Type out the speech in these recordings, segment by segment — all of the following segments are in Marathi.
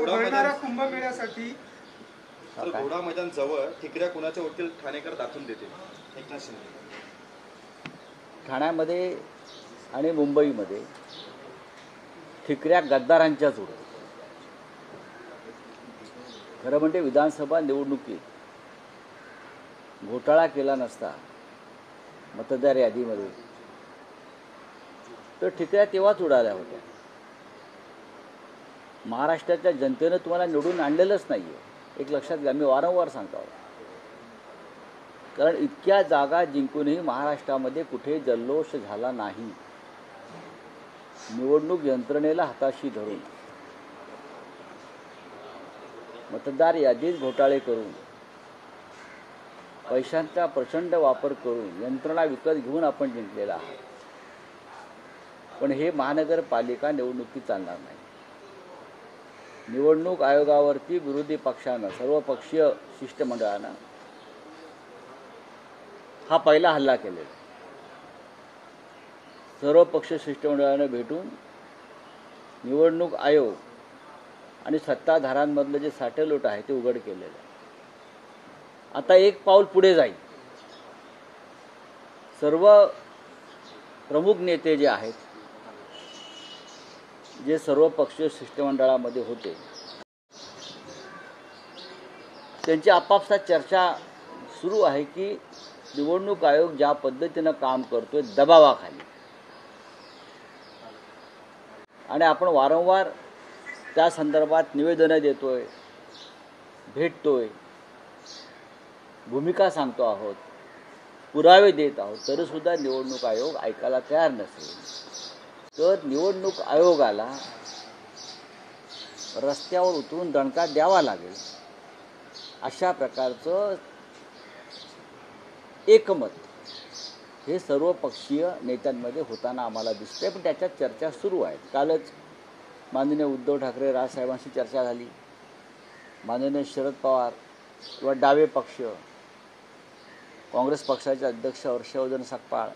भरणाऱ्या कुंभमेळ्यासाठी घोडा मैदान जवळ ठिकऱ्या कुणाचे वकील ठाणेकर दाखवून देते एकनाथ शिंदे। ठाण्यामध्ये आणि मुंबईमध्ये ठिकऱ्या गद्दारांच्याच उडत। खरं म्हणजे विधानसभा निवडणुकीत घोटाळा केला नसता मतदार यादीमध्ये तर ठिकऱ्या तेव्हाच उडाल्या होत्या। महाराष्ट्राच्या जनतेनं तुम्हाला निवडून आणलेलंच नाही आहे, एक लक्षात घ्या, मी वारंवार सांगतो। कारण इतक्या जागा जिंकूनही महाराष्ट्रामध्ये कुठे जल्लोष झाला नाही। निवडणूक यंत्रणेला हाताशी धरून मतदार यादीत घोटाळे करून पैशांचा प्रचंड वापर करून यंत्रणा विकत घेऊन आपण जिंकलेला आहात। पण हे महानगरपालिका निवडणुकीत चालणार नाही। निवडणूक आयोगावरती विरोधी पक्षानं, सर्वपक्षीय शिष्टमंडळानं हा पहिला हल्ला केलेला। सर्वपक्ष शिष्टमंडळानं भेटून निवडणूक आयोग आणि सत्ताधाऱ्यांमधलं जे साटेलोट आहे ते उघड केलेलं आहे। आता एक पाऊल पुढे जाईल। सर्व प्रमुख नेते जे आहेत, जे सर्वपक्षीय शिष्टमंडळामध्ये होते, त्यांची आपापसात चर्चा सुरू आहे की निवडणूक आयोग ज्या पद्धतीनं काम करतोय दबावाखाली, आणि आपण वारंवार त्या संदर्भात निवेदनं देतोय, भेटतोय, भूमिका सांगतो आहोत, पुरावे देत आहोत, तरीसुद्धा निवडणूक आयोग ऐकायला तयार नसेल तर निवडणूक आयोगाला रस्त्यावर उतरून दणका द्यावा लागेल। अशा प्रकारचं एकमत हे सर्वपक्षीय नेत्यांमध्ये होताना आम्हाला दिसते। पण त्याच्यात चर्चा सुरू आहेत। कालच माननीय उद्धव ठाकरे राजसाहेबांशी चर्चा झाली, माननीय शरद पवार किंवा डावे पक्ष, काँग्रेस पक्षाचे अध्यक्ष हर्षवर्धन सकपाळ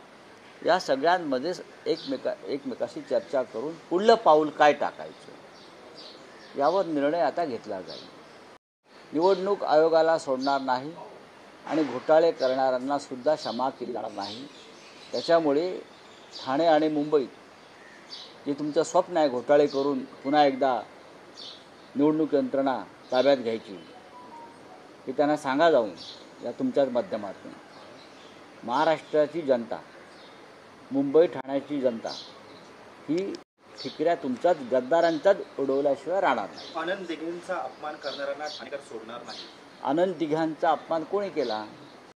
या सगळ्यांमध्येच एकमेकाशी चर्चा करून पुढलं पाऊल काय टाकायचं यावर निर्णय आता घेतला जाईल। निवडणूक आयोगाला सोडणार नाही आणि घोटाळे करणाऱ्यांना सुद्धा क्षमा केली जाणार नाही। त्याच्यामुळे ठाणे आणि मुंबईत जे तुमचं स्वप्न आहे घोटाळे करून पुन्हा एकदा निवडणूक यंत्रणा ताब्यात घ्यायची, हे त्यांना सांगा जाऊन या तुमच्याच माध्यमातून, महाराष्ट्राची जनता, मुंबई ठाण्याची जनता ही ठिकऱ्या तुमच्याच गद्दारांचाच उडवल्याशिवाय राहणार नाही। आनंद दिघेंचा अपमान करणाऱ्यांना ठाणेकर सोडणार नाही। आनंद दिघांचा अपमान कोणी केला?